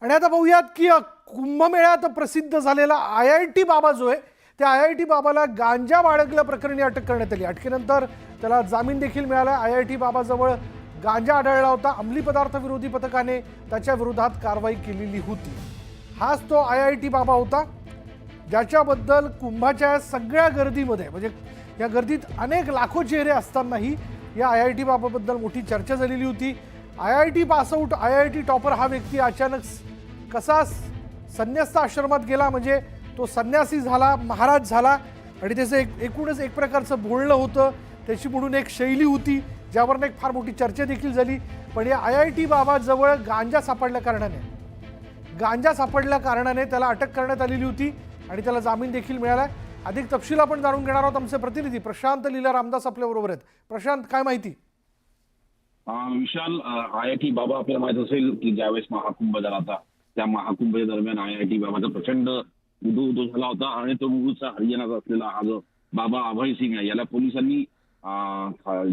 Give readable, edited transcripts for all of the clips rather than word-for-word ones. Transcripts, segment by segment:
आणि आता पाहूयात की कुंभमेळ्यात प्रसिद्ध झालेला IIT बाबा जो आहे त्या IIT बाबाला गांजा बाळगल्याप्रकरणी अटक करण्यात आली. अटकेनंतर त्याला जामीन देखील मिळाला. IIT बाबाजवळ गांजा आढळला होता. अंमली पदार्थ विरोधी पथकाने त्याच्या विरोधात कारवाई केलेली होती. हाच तो IIT बाबा होता ज्याच्याबद्दल कुंभाच्या सगळ्या गर्दीमध्ये म्हणजे या गर्दीत अनेक लाखो चेहरे असतानाही या IIT बाबाबद्दल मोठी चर्चा झालेली होती. IIT पासआउट IIT टॉपर हा व्यक्ती अचानक कसा संन्यस्त आश्रमात गेला म्हणजे तो संन्यासी झाला, महाराज झाला आणि त्याचं एकूणच एक प्रकारचं बोलणं होतं, त्याची म्हणून एक शैली होती ज्यावरून एक फार मोठी चर्चा देखील झाली. पण या IIT बाबाजवळ गांजा सापडल्या कारणाने त्याला अटक करण्यात आलेली होती आणि त्याला जामीन देखील मिळाला. अधिक तपशील आपण जाणून घेणार आहोत. आमचे प्रतिनिधी प्रशांत लीला रामदास आपल्या बरोबर आहेत. प्रशांत, काय माहिती? विशाल, IIT बाबा आपल्याला माहित असेल की ज्यावेळेस महाकुंभ झाला होता त्या महाकुंभच्या दरम्यान IIT बाबाचा प्रचंड उदो झाला होता आणि तो मूळचा हरियाणाचा असलेला हा जो बाबा अभय सिंग आहे याला पोलिसांनी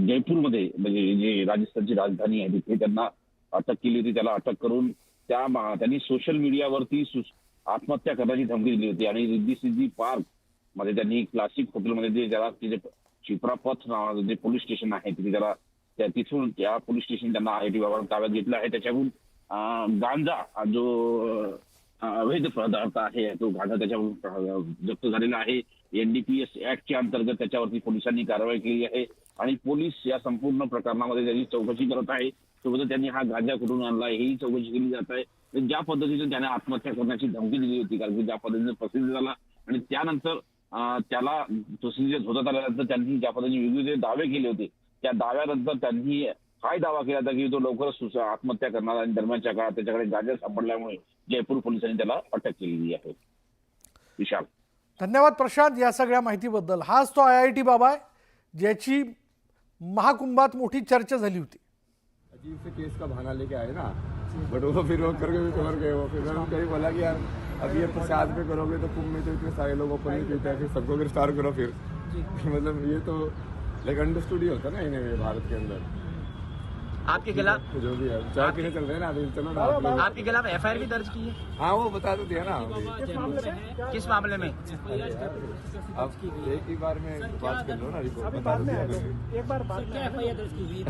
जयपूरमध्ये म्हणजे जे राजस्थानची राजधानी आहे तिथे त्यांना अटक केली होती. त्याला अटक करून त्यांनी सोशल मीडियावरती आत्महत्या करण्याची धमकी दिली होती आणि रिद्धी सिद्धी पार्क मध्ये त्यांनी क्लासिक हॉटेलमध्ये जे ज्याला तिथे शिप्रापथ नावाचं जे पोलीस स्टेशन आहे तिथे त्याला तिथून त्या पोलीस स्टेशन त्यांना IIT बाबा ताब्यात घेतला आहे. त्याच्याकडून गांजा जो अवैध पदार्थ आहे तो गांजा त्याच्यावरून जप्त झालेला आहे. NDPS ऍक्टच्या अंतर्गत त्याच्यावरती पोलिसांनी कारवाई केली आहे आणि पोलीस या संपूर्ण प्रकरणामध्ये त्याची चौकशी करत आहे. सोबतच त्यांनी हा गांजा कुठून आणला ही चौकशी केली जात आहे. ज्या पद्धतीने त्याने आत्महत्या करण्याची धमकी दिली होती कारण की ज्या पद्धतीने प्रसिद्ध झाला आणि त्यानंतर त्याला प्रसिद्धीत होत आल्यानंतर त्यांनी ज्या पद्धतीने वेगवेगळे दावे केले होते त्या दाव्यानंतर त्यांनी काय दावा केला होता की तो लवकरच आत्महत्या करणार आणि दरम्यानच्या काळात त्याच्याकडे गांजा सापडल्यामुळे जयपूर पोलिसांनी त्याला अटक केलेली आहे. विशाल, धन्यवाद प्रशांत या सगळ्या माहितीबद्दल. हाच तो IIT बाबा आहे ज्याची महाकुंभात मोठी चर्चा झाली होती. अजीब से केस का बहाना लेके आए ना, बट वो फिर वो करके भी कवर गए. वो फिर मैंने कहीं बोला कि यार अब ये प्रसाद पे करोगे तो कुंभ में तो इतने सारे लोग ओपन नहीं पीते हैं, फिर सबको फिर स्टार करो फिर मतलब ये तो लाइक अंडरस्टूड ही होता ना इन्हें भारत के अंदर. आपके खिलाफ जो भी है चार पीने चल रहे हैं ना अभी. चलो ना आपके खिलाफ FIR भी दर्ज की है? हाँ वो बता तो दिया ना. किस मामले में? अब एक ही बार में बात कर लो ना, रिपोर्ट बता दो दिया. एक बार बात क्या FIR दर्ज की हुई?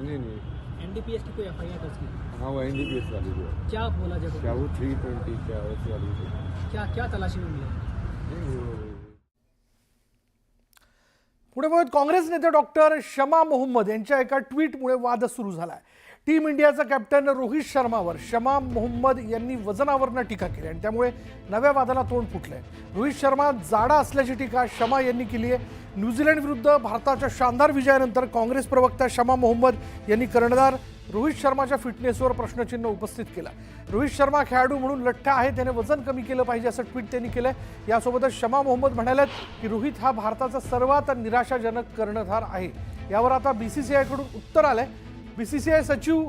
नहीं NDPS की कोई FIR दर्ज की? हाँ वो NDPS वाली जो है. क्या बोला जब? क्या वो 320 क्या वैसी वाली थी. क्या तलाशी में मिला? पुढे बघत काँग्रेस नेते डॉक्टर शमा मोहम्मद यांच्या एका ट्विटमुळे वाद सुरू झाला. टीम इंडियाचा कॅप्टन रोहित शर्मावर शमा मोहम्मद यांनी वजनावरनं टीका केली आणि त्यामुळे नव्या वादाला तोंड फुटलंय. रोहित शर्मा जाडा असल्याची टीका शमा यांनी केली आहे. न्यूझीलंड विरुद्ध भारताच्या शानदार विजयानंतर काँग्रेस प्रवक्ता शमा मोहम्मद यांनी कर्णधार रोहित शर्माच्या फिटनेसवर प्रश्नचिन्ह उपस्थित केलं. रोहित शर्मा खेळाडू म्हणून लठ्ठ आहे, त्याने वजन कमी केलं पाहिजे असं ट्विट त्यांनी केलंय. यासोबतच शमा मोहम्मद म्हणालेत की रोहित हा भारताचा सर्वात निराशाजनक कर्णधार आहे. यावर आता BCCI कडून उत्तर आलंय. BCCI सचिव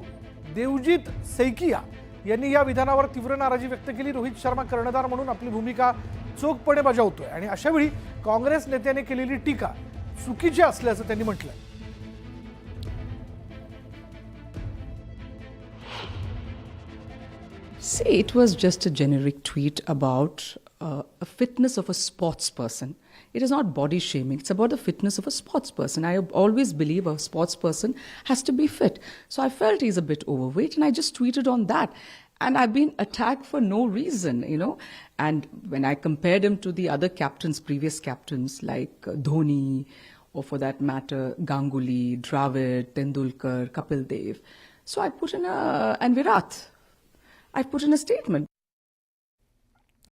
देवजीत सैकिया यांनी या विधानावर तीव्र नाराजी व्यक्त केली. रोहित शर्मा कर्णधार म्हणून आपली भूमिका चोखपणे बजावतोय आणि अशावेळी काँग्रेस नेत्याने केलेली टीका चुकीची असल्याचं त्यांनी म्हटलंय. See, it was just a generic tweet about a fitness of a sports person. It is not body shaming. It's about the fitness of a sports person. I always believe a sports person has to be fit. So I felt he's a bit overweight and I just tweeted on that. And I've been attacked for no reason, you know. And when I compared him to the other captains, previous captains like Dhoni, or for that matter, Ganguly, Dravid, Tendulkar, Kapil Dev. So I put in and Virat. I put in a statement.